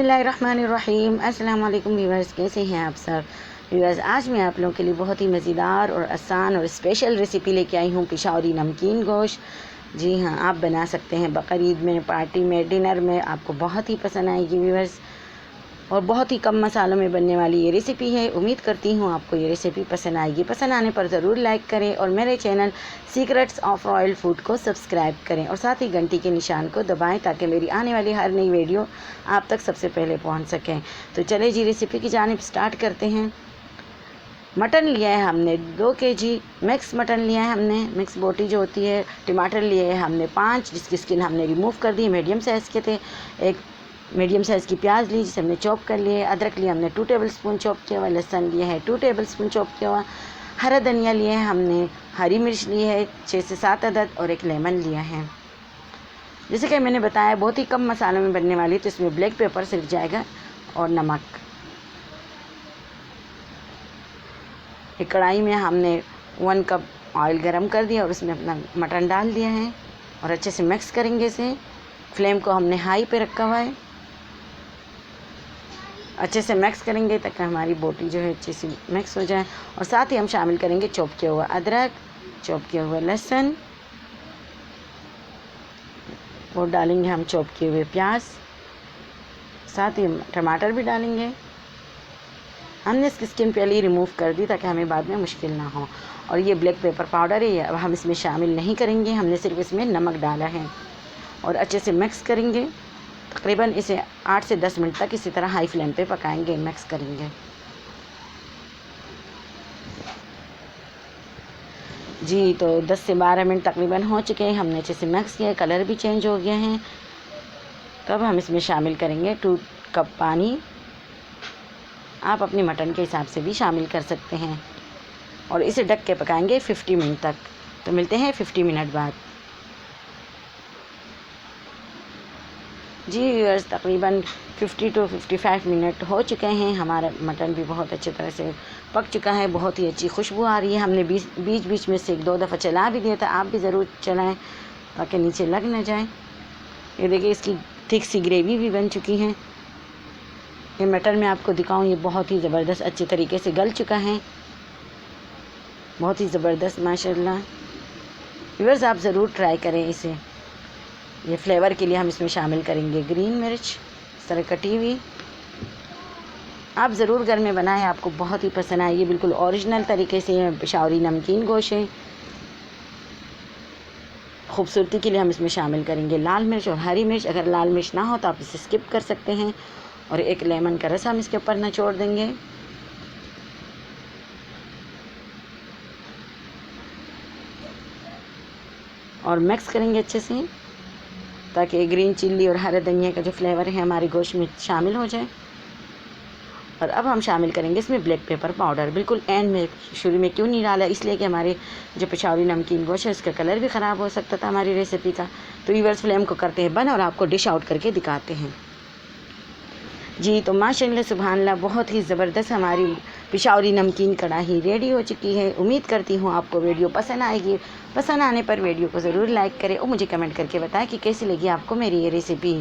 बिस्मिल्लाहिर्रहमानिर्रहीम। अस्सलाम वालेकुम व्यूअर्स, कैसे हैं आप सब व्यूअर्स। आज मैं आप लोगों के लिए बहुत ही मज़ेदार और आसान और स्पेशल रेसिपी लेके आई हूँ, पेशावरी नमकीन गोश्त। जी हाँ, आप बना सकते हैं बकरीद में, पार्टी में, डिनर में, आपको बहुत ही पसंद आएगी व्यूअर्स। और बहुत ही कम मसालों में बनने वाली ये रेसिपी है। उम्मीद करती हूँ आपको ये रेसिपी पसंद आएगी। पसंद आने पर ज़रूर लाइक करें और मेरे channel secrets of royal food को सब्सक्राइब करें और साथ ही घंटी के निशान को दबाएं ताकि मेरी आने वाली हर नई वीडियो आप तक सबसे पहले पहुँच सकें। तो चले जी, रेसिपी की जानिब स्टार्ट करते हैं। मटन लिया है हमने 2 kg मिक्स मटन लिया है हमने, मिक्स बोटी जो होती है। टमाटर लिए है हमने 5, जिसकी स्किन हमने रिमूव कर दी, मीडियम साइज़ के थे। एक मीडियम साइज़ की प्याज ली जिसे हमने चॉप कर लिए। अदरक लिया हमने 2 टेबलस्पून चॉप किया हुआ। लहसुन लिया है 2 टेबलस्पून चॉप किया हुआ। हरा धनिया लिए है हमने। हरी मिर्च ली है 6 से 7 अदद और एक लेमन लिया है। जैसे कि मैंने बताया बहुत ही कम मसालों में बनने वाली, तो इसमें ब्लैक पेपर सिर्फ जाएगा और नमक। एक कढ़ाई में हमने 1 कप ऑयल गरम कर दिया और उसमें अपना मटन डाल दिया है और अच्छे से मिक्स करेंगे इसे। फ्लेम को हमने हाई पे रखा हुआ है। अच्छे से मिक्स करेंगे ताकि हमारी बोटी जो है अच्छे से मिक्स हो जाए। और साथ ही हम शामिल करेंगे चॉप किया हुआ अदरक, चॉप किया हुआ लहसुन, और डालेंगे हम चॉप किए हुए प्याज। साथ ही हम टमाटर भी डालेंगे। हमने इसकी स्किन पहले ही रिमूव कर दी ताकि हमें बाद में मुश्किल ना हो। और ये ब्लैक पेपर पाउडर है, अब हम इसमें शामिल नहीं करेंगे, हमने सिर्फ इसमें नमक डाला है। और अच्छे से मिक्स करेंगे। तकरीबन इसे 8 से 10 मिनट तक इसी तरह हाई फ्लेम पे पकाएंगे, मिक्स करेंगे। जी, तो 10 से 12 मिनट तकरीबन हो चुके हैं। हमने अच्छे से मिक्स किया, कलर भी चेंज हो गया है। तब हम इसमें शामिल करेंगे 2 कप पानी। आप अपने मटन के हिसाब से भी शामिल कर सकते हैं। और इसे ढक के पकाएंगे 50 मिनट तक। तो मिलते हैं 50 मिनट बाद। जी व्यूअर्स, तकरीबन 50 to 55 मिनट हो चुके हैं। हमारा मटन भी बहुत अच्छी तरह से पक चुका है, बहुत ही अच्छी खुशबू आ रही है। हमने बीच बीच में से 1-2 दफ़ा चला भी दिया था, आप भी ज़रूर चलाएं ताकि नीचे लग ना जाए। ये देखिए, इसकी थिक सी ग्रेवी भी बन चुकी है। ये मटन मैं आपको दिखाऊं, ये बहुत ही ज़बरदस्त अच्छे तरीके से गल चुका है, बहुत ही ज़बरदस्त माशाल्लाह। व्यूअर्स, आप ज़रूर ट्राई करें इसे। ये फ्लेवर के लिए हम इसमें शामिल करेंगे ग्रीन मिर्च, इस तरह कटी हुई। आप ज़रूर घर में बनाएं, आपको बहुत ही पसंद आएगी। बिल्कुल ओरिजिनल तरीके से पेशावरी नमकीन गोश्त है। खूबसूरती के लिए हम इसमें शामिल करेंगे लाल मिर्च और हरी मिर्च। अगर लाल मिर्च ना हो तो आप इसे स्किप कर सकते हैं। और एक लेमन का रस हम इसके ऊपर निचोड़ देंगे। और मिक्स करेंगे अच्छे से ताकि ग्रीन चिल्ली और हरा धनिया का जो फ्लेवर है हमारे गोश्त में शामिल हो जाए। और अब हम शामिल करेंगे इसमें ब्लैक पेपर पाउडर। बिल्कुल एंड में, शुरू में क्यों नहीं डाला, इसलिए कि हमारे जो पेशावरी नमकीन गोश्त है उसका कलर भी ख़राब हो सकता था हमारी रेसिपी का। तो व्यूअर्स, फ्लेम को करते हैं बंद और आपको डिश आउट करके दिखाते हैं। जी, तो माशाल्लाह सुभानअल्लाह, बहुत ही ज़बरदस्त हमारी पेशावरी नमकीन कढ़ाई रेडी हो चुकी है। उम्मीद करती हूँ आपको वीडियो पसंद आएगी। पसंद आने पर वीडियो को ज़रूर लाइक करें और मुझे कमेंट करके बताएं कि कैसी लगी आपको मेरी ये रेसिपी।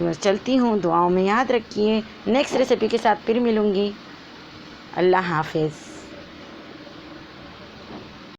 बस चलती हूँ, दुआओं में याद रखिए। नेक्स्ट रेसिपी के साथ फिर मिलूँगी। अल्लाह हाफिज़।